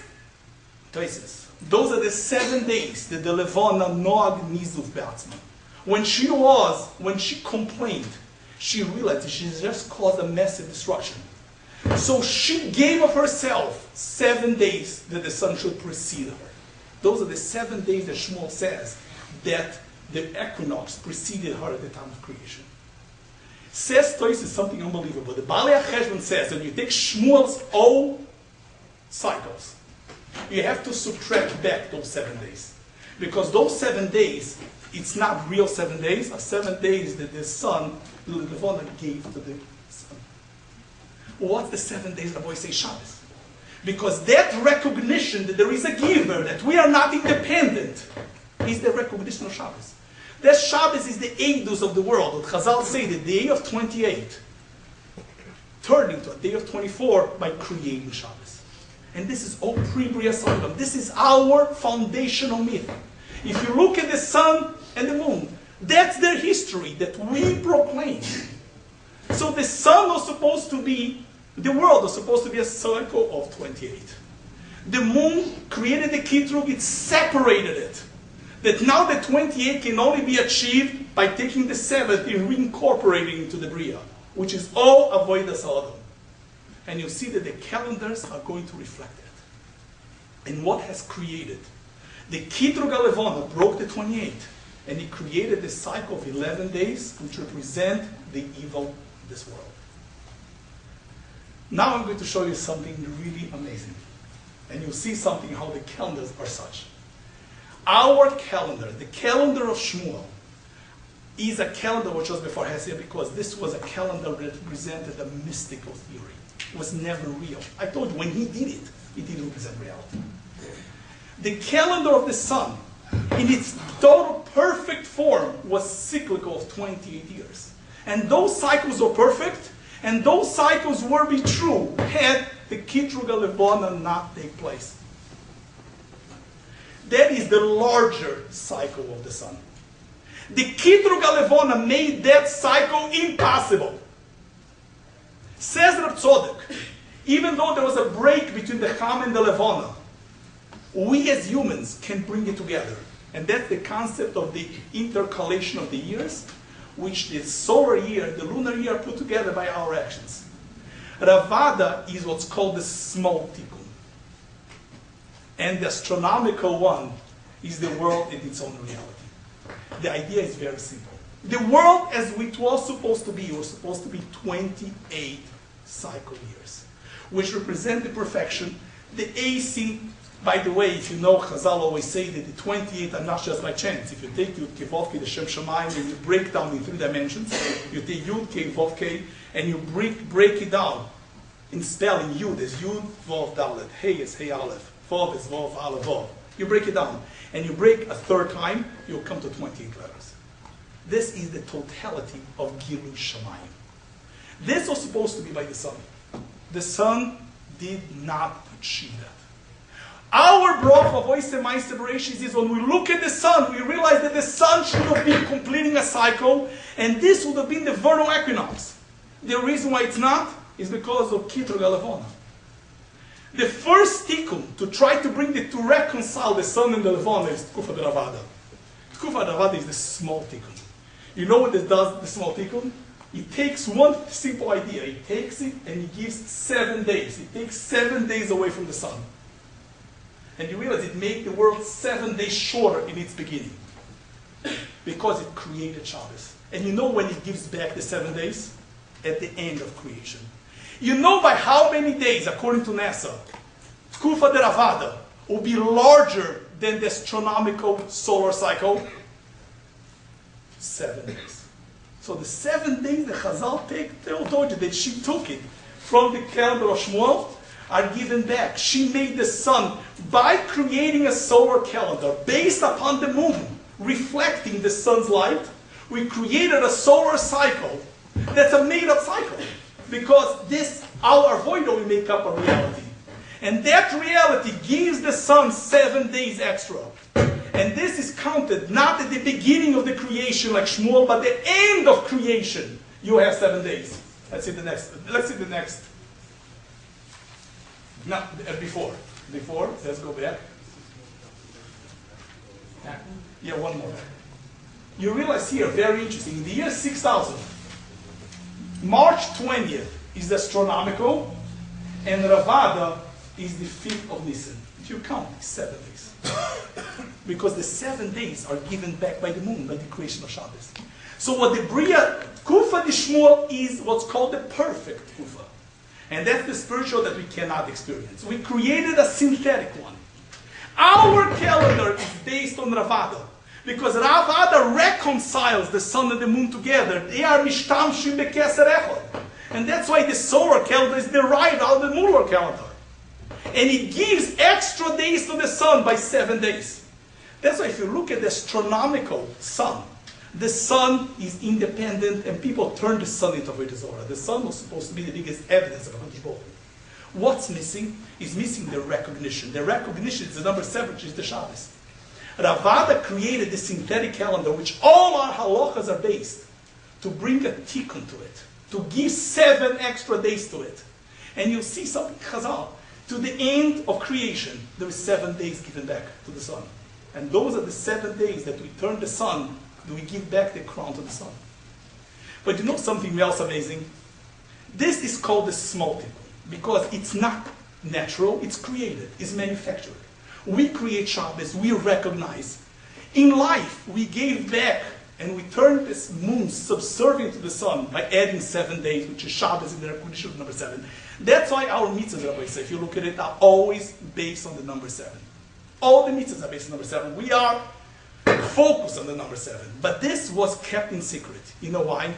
Tosfos, those are the 7 days that the Levana Noag Nizuf Be'atzma. When she complained, she realized that she just caused a massive destruction. So she gave of herself 7 days that the sun should precede her. Those are the 7 days that Shmuel says that the equinox preceded her at the time of creation. Says Tosfos something unbelievable. The Balei HaCheshbon says that when you take Shmuel's own cycles, you have to subtract back those 7 days. Because those 7 days, it's not real 7 days, are 7 days that the sun, the Levana gave to the sun. What's the 7 days the boys say Shabbos? Because that recognition that there is a giver, that we are not independent, is the recognition of Shabbos. That Shabbos is the Eidus of the world. What Chazal say, the day of 28 turned into a day of 24 by creating Shabbos. And this is all pre-Bria Sodom. This is our foundational myth. If you look at the sun and the moon, that's their history that we proclaim. So the sun was supposed to be, the world was supposed to be a cycle of 28. The moon created the Kitrug, it separated it. That now the 28 can only be achieved by taking the 7th and reincorporating into the Bria, which is all Avodas Adam. And you see that the calendars are going to reflect that. And what has created? The Kitrug HaLevana broke the 28, and he created this cycle of 11 days, which represent the evil of this world. Now I'm going to show you something really amazing. And you'll see something how the calendars are such. Our calendar, the calendar of Shmuel, is a calendar which was before Hesed because this was a calendar that represented a mystical theory. It was never real. I told you, when he did it, it didn't represent reality. The calendar of the sun, in its total perfect form, was cyclical of 28 years. And those cycles were perfect, and those cycles were be true had the Kitrug HaLevana not take place. That is the larger cycle of the sun. The Kitrug HaLevana made that cycle impossible. Says Reb Tzodek, even though there was a break between the HaChama and the Levana, we as humans can bring it together. And that's the concept of the intercalation of the years, which the solar year, the lunar year, are put together by our actions. Ravada is what's called the small tikkun. And the astronomical one is the world in its own reality. The idea is very simple. The world as it was supposed to be was supposed to be 28 cycle years, which represent the perfection. The AC, by the way, if you know, Chazal always say that the 28 are not just by chance. If you take Yud Kei Vav Kei, the Shem Shamayim, and you break down in 3 dimensions, you take Yud Kei Vav Kei, and you break it down in spelling. Yud is Yud Vav Dalet, Hey is Hey Aleph, Vav is Vav Aleph Vav. You break it down, and you break a third time, you'll come to 28 letters. This is the totality of Gilui Shamayim. This was supposed to be by the sun. The sun did not achieve that. Our bracha of Oiseh Ma'aseh Bereshis is when we look at the sun, we realize that the sun should have been completing a cycle, and this would have been the vernal equinox. The reason why it's not is because of Kitrug HaLevana. The first tikkun to try to reconcile the sun and the Levana is Tkufa Ravada. Tkufa Ravada is the small tikkun. You know what it does, the small tikkun? It takes one simple idea. It takes it and it gives 7 days. It takes 7 days away from the sun. And you realize it makes the world 7 days shorter in its beginning. Because it created Shabbos. And you know when it gives back the 7 days? At the end of creation. You know by how many days, according to NASA, Tkufa de Ravada will be larger than the astronomical solar cycle? 7 days. So the 7 days that Chazal told you that she took it from the calendar of Shmuel are given back. She made the sun by creating a solar calendar based upon the moon, reflecting the sun's light. We created a solar cycle that's a made-up cycle. Because this, our voido, we make up a reality. And that reality gives the sun 7 days extra. And this is counted not at the beginning of the creation like Shmuel, but the end of creation. You have 7 days. Let's see the next. No, before. Let's go back. Yeah, one more. You realize here, very interesting, in the year 6000, March 20th is the astronomical, and Ravada is the 5th of Nisan. If you count, it's 7 days. Because the 7 days are given back by the moon, by the creation of Shabbos. So what the Bria, Kufa de Shmuel, is what's called the perfect Kufa. And that's the spiritual that we cannot experience. We created a synthetic one. Our calendar is based on Ravada. Because Ravada reconciles the sun and the moon together. They are mishtamshim bekeser echad. And that's why the solar calendar is derived out of the lunar calendar. And it gives extra days to the sun by 7 days. That's why if you look at the astronomical sun, the sun is independent and people turn the sun into Avodah Zorah. The sun was supposed to be the biggest evidence of HaKadosh Baruch Hu. What's missing is missing the recognition. The recognition is the number 7, which is the Shabbos. Ravada created the synthetic calendar, which all our halachas are based, to bring a tikkun to it, to give 7 extra days to it. And you'll see something, Chazal, to the end of creation, there is 7 days given back to the sun. And those are the 7 days that we turn the sun, that we give back the crown to the sun. But you know something else amazing? This is called the small tikkun. because it's not natural, it's created, it's manufactured. We create Shabbos, we recognize. In life, we gave back and we turned this moon subservient to the sun by adding 7 days, which is Shabbos in the recognition of number 7. That's why our mitzvahs, Rabbi say, if you look at it, are always based on the number 7. All the mitzvahs are based on number 7. We are focused on the number 7. But this was kept in secret. You know why?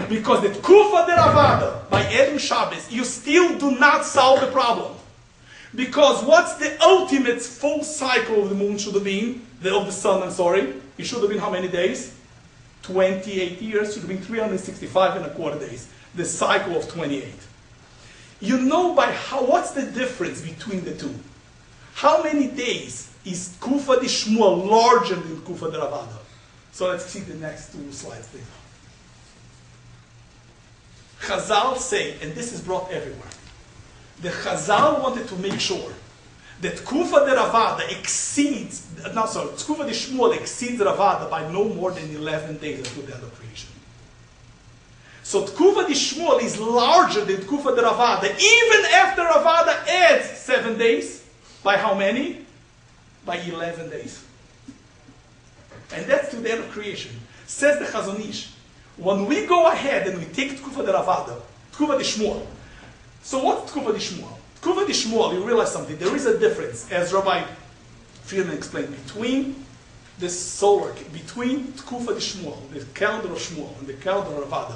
Because the Tkufa de Ravada, by adding Shabbos, you still do not solve the problem. Because what's the ultimate full cycle of the moon should have been, of the sun, I'm sorry, it should have been how many days? 28 years, should have been 365 and a quarter days. The cycle of 28. You know by how, what's the difference between the two? How many days is Tkufa de Shmuel larger than Tkufa de Ravada? So let's see the next 2 slides, please. Chazal say, and this is brought everywhere, the Chazal wanted to make sure that Tkufa de Ravada exceeds, Tkufa de Shmuel exceeds Ravada by no more than 11 days until the end of creation. So Tkufa de Shmuel is larger than Tkufa de Ravada, even after Ravada adds 7 days. By how many? By 11 days. And that's to the end of creation. Says the Chazon Ish, when we go ahead and we take Tkufa de Ravada, Tkufa de Shmuel. So what's Tkufa de Shmuel? Tkufa de Shmuel, you realize something. There is a difference, as Rabbi Friedman explained, between the solar, between Tkufa de Shmuel, the calendar of Shmuel, and the calendar of Ravada.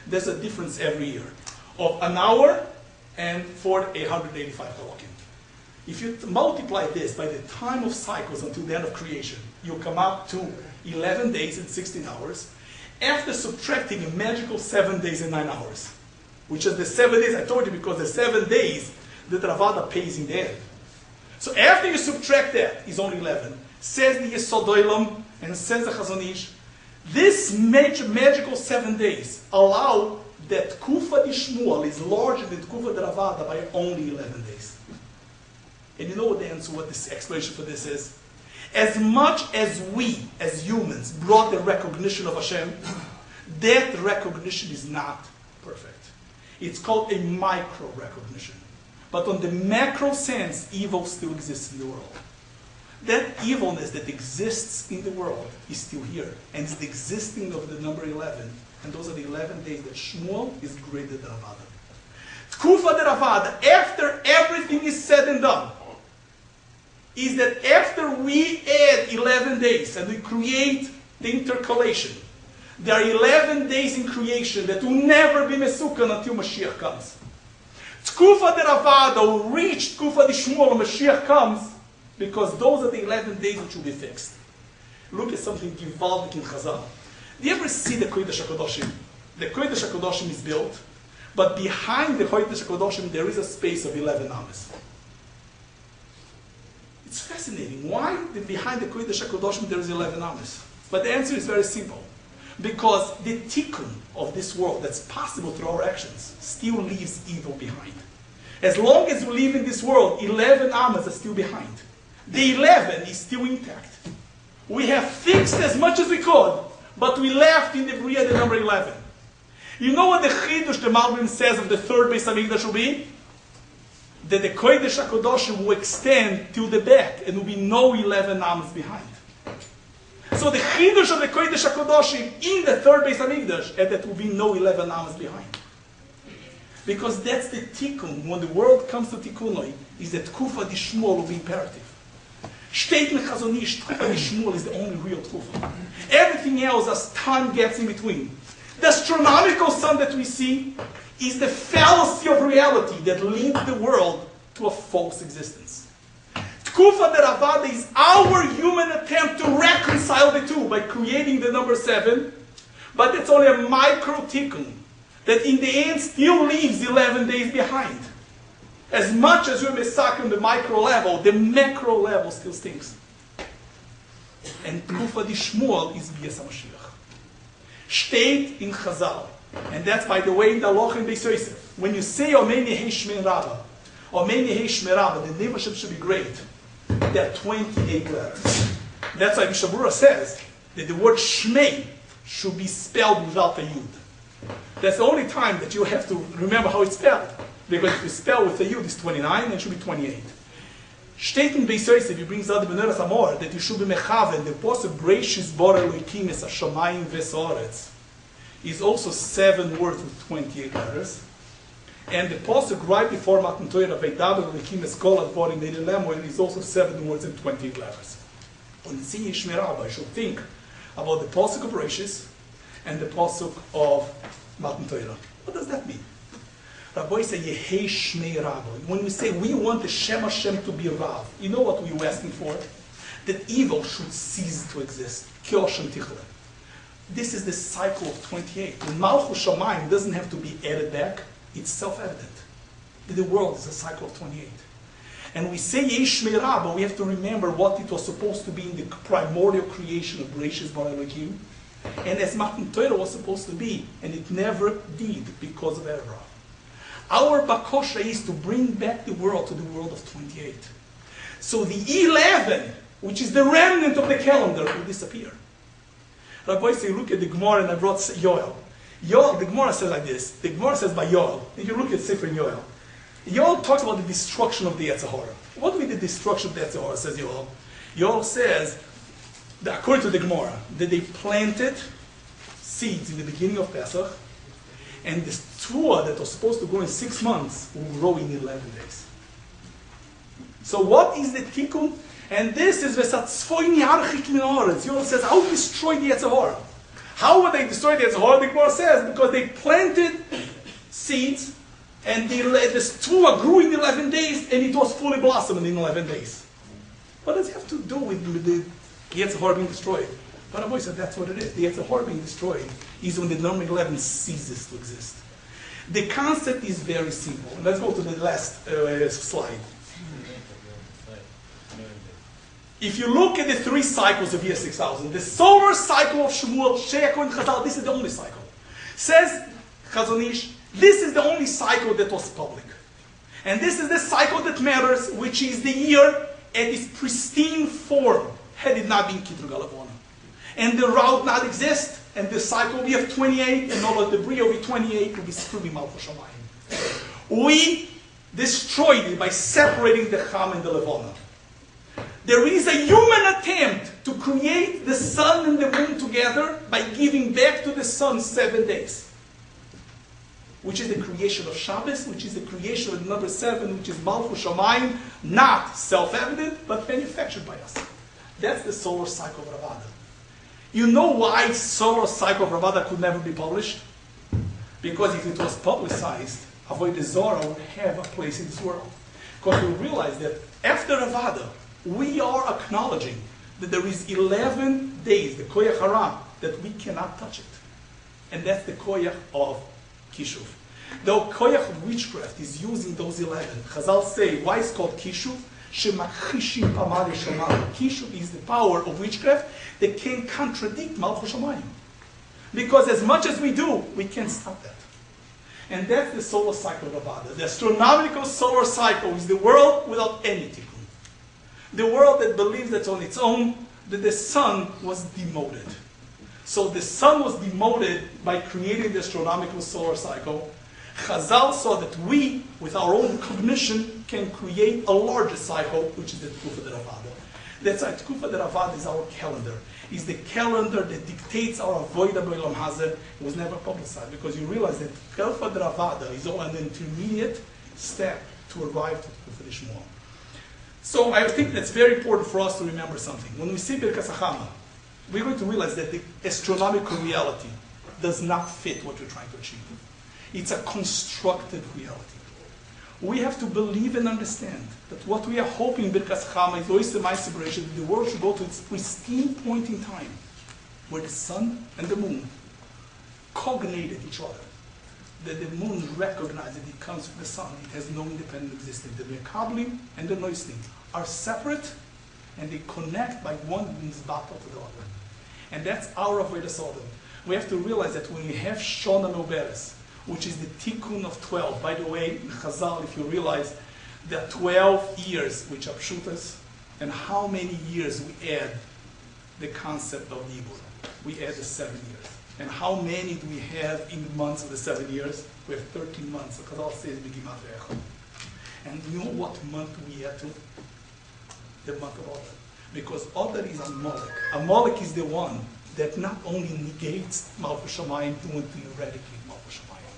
There's a difference every year of an hour and for 885 halakim. If you multiply this by the time of cycles until the end of creation, you'll come up to 11 days and 16 hours, after subtracting a magical 7 days and 9 hours, which is the 7 days I told you, because the 7 days that Ravada pays in the end. So after you subtract that, is only 11. Says the Yesod Olam and says the Chazon Ish, this magical 7 days allow that Tkufa de Shmuel is larger than Tkufa de Ravada by only 11 days. And you know what the answer, what this explanation for this is? As much as we, as humans, brought the recognition of Hashem, that recognition is not perfect. It's called a micro recognition. But on the macro sense, evil still exists in the world. That evilness that exists in the world is still here. And it's the existing of the number 11. And those are the 11 days that Shmuel is greater than Ravada. Tkufa de Ravada, after everything is said and done, is that after we add 11 days and we create the intercalation, there are 11 days in creation that will never be mesukan until Mashiach comes. Tkufa de Ravada will reach Tkufa de Shmuel when Mashiach comes, because those are the 11 days which will be fixed. Look at something involved in Chazal. Do you ever see the Kodesh HaKadoshim? The Kodesh HaKadoshim is built, but behind the Kodesh HaKadoshim there is a space of 11 amas. It's fascinating. Why behind the Kodesh HaKadoshim there is 11 amas? But the answer is very simple. Because the tikkun of this world that's possible through our actions still leaves evil behind. As long as we live in this world, 11 amas are still behind. The 11 is still intact. We have fixed as much as we could, but we left in the Bria the number 11. You know what the Chidush, the Malbim says of the third Beis HaMikdash will be? That the Kodesh HaKadoshim will extend till the back and will be no 11 amas behind. So the Chidush of the Kodesh HaKadoshim in the third Beis HaMikdash, and that will be no 11 amas behind. Because that's the tikkun. When the world comes to tikkunoi, is that Tkufa de Shmuel will be imperative. Steht in Chazon Ish, Tkufa de Shmuel is the only real Tkufa. Everything else has time gaps in between. The astronomical sun that we see is the fallacy of reality that leads the world to a false existence. Tkufa de Ravada is our human attempt to reconcile the two by creating the number 7, but it's only a micro tikkun that in the end still leaves 11 days behind. As much as we're mesak on the micro level, the macro level still stinks. And Tkufa de Shmuel is Bias HaMashiach. Steht in Chazal. And that's, by the way, in the Aloch and Beis Yosef. When you say Omeni Hei Shmei Rabba, Omeni Hei Shmei Rabba, the name of Hashem should be great. There are 28 letters. That's why Mishabura says that the word Shmei should be spelled without a Yud. That's the only time that you have to remember how it's spelled. Because if you spell with a Yud, it's 29, and it should be 28. Steht in Beis Yosef, he brings out the Beneras Amor, that you should be mechaven, the posuk Birchas bara Elokim es hashamayim v'sa'aretz is also 7 words with 28 letters. And the posuk right before Matan Torah, Veidaber Elokim es kol advarim v'nilemo, is also 7 words and 28 letters. When you see Yishmei Rabbah, you should think about the posuk of Birchas and the posuk of Matan Torah. What does that mean? Rabbi said, Yehei Shmei Rabbah. When we say we want the Shem Hashem to be Rav, you know what we were asking for? That evil should cease to exist. Kioshem Tichle. This is the cycle of 28. The Malchus Shamayim doesn't have to be added back. It's self-evident. The world is a cycle of 28. And we say Yehei Shmei Rabbah, we have to remember what it was supposed to be in the primordial creation of Birchas bara Elokim, and as Matan Torah was supposed to be, and it never did because of error. Our bakosha is to bring back the world to the world of 28. So the 11, which is the remnant of the calendar, will disappear. Rabbi says, look at the Gemara, and I brought Yoel. The Gemara says like this. The Gemara says by Yoel. If you look at Sefer Yoel, Yoel talks about the destruction of the Yetzer Hara. What will be the destruction of the Yetzer Hara, says Yoel? Yoel says, that according to the Gemara, that they planted seeds in the beginning of Pesach, and the tua that was supposed to grow in 6 months will grow in 11 days. So what is the tikkun? And this is v'satzfoini archik min haaretz. Yoel says, how will destroy the Yetzer Hara? How would they destroy the Yetzer Hara? The Gemara says, because they planted seeds, and the tua grew in 11 days, and it was fully blossomed in 11 days. What does it have to do with the Yetzer Hara being destroyed? But Rabbi said that's what it is. The Yetzer Hara being destroyed is when the number 11 ceases to exist. The concept is very simple. Let's go to the last slide. If you look at the 3 cycles of year 6000, the solar cycle of Shemuel, She'akon, and Chazal, this is the only cycle. Says Chazon Ish, this is the only cycle that was public. And this is the cycle that matters, which is the year at its pristine form, had it not been Kitru Galavona. And the route not exist, and the cycle will be of 28, and all of the debris will be 28, will be Scrubi Malchus Shamayim. We destroyed it by separating the Cham and the Levona. There is a human attempt to create the sun and the moon together by giving back to the sun 7 days. Which is the creation of Shabbos, which is the creation of number 7, which is Malchus Shamayim, not self-evident, but manufactured by us. That's the solar cycle of Ravada. You know why solar cycle of Ravada could never be published? Because if it was publicized, Avodah Zarah would have a place in this world. Because we realize that after Ravada, we are acknowledging that there is 11 days, the Koyach Haram, that we cannot touch it. And that's the Koyach of Kishuv. Though Koyach of witchcraft is using those 11, Chazal say, why it's called Kishuv? Shemakishim Pamari Shamayim. Kishuv is the power of witchcraft that can contradict Malchus Shamayim. Because as much as we do, we can't stop that. And that's the solar cycle of Ravada. The astronomical solar cycle is the world without any tikkun. The world that believes that on its own, that the sun was demoted. So the sun was demoted by creating the astronomical solar cycle. Chazal saw that we, with our own cognition, can create a larger cycle, which is the Tkufa de Ravada. That's why Tkufa de Ravada is our calendar. It's the calendar that dictates our avodah b'olam hazeh. It was never publicized because you realize that Tkufa de Ravada is an intermediate step to arrive to Tkufa de Shmuel. So I think that's very important for us to remember something. When we see Birchas HaChama, we're going to realize that the astronomical reality does not fit what we're trying to achieve. It's a constructed reality. We have to believe and understand that what we are hoping in Birchas HaChama is always the my separation, that the world should go to its pristine point in time, where the sun and the moon cognated each other. That the moon recognizes that it comes from the sun. It has no independent existence. The Mekablim and the Noislim are separate, and they connect by one Mizbata to the other. And that's our Avodah Sodom. We have to realize that when we have Shona Me'uberes, which is the Tikkun of 12. By the way, in Chazal, if you realize, there are 12 years which are Pshutas, and how many years we add the concept of Yibur? We add the 7 years. And how many do we have in the months of the 7 years? We have 13 months, because all says Begimat Ve'echad. And you know what month we are to? The month of Adar. Because Adar is Amalek. Amalek is the one that not only negates Malchus Shamayim, but to eradicate Malchus Shamayim.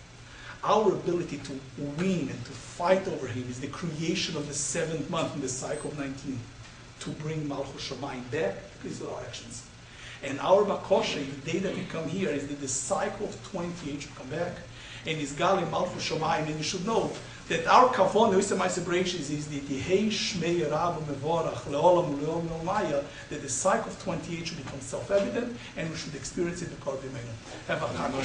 Our ability to win and to fight over him is the creation of the 7th month in the cycle of 19 to bring Malchus Shamayim back because of our actions. And our Makosha, the day that we come here, is that the cycle of 28 should come back, and is Gali Malchus Shamayim. And you should know that our Kavon, the Maaseh Bereshis, is the Hey Shmei Rabu Mevorach Leolam Leolam Leomaya, that the cycle of 28 should become self-evident, and we should experience it in Kol B'Meinu. Have a HaChama.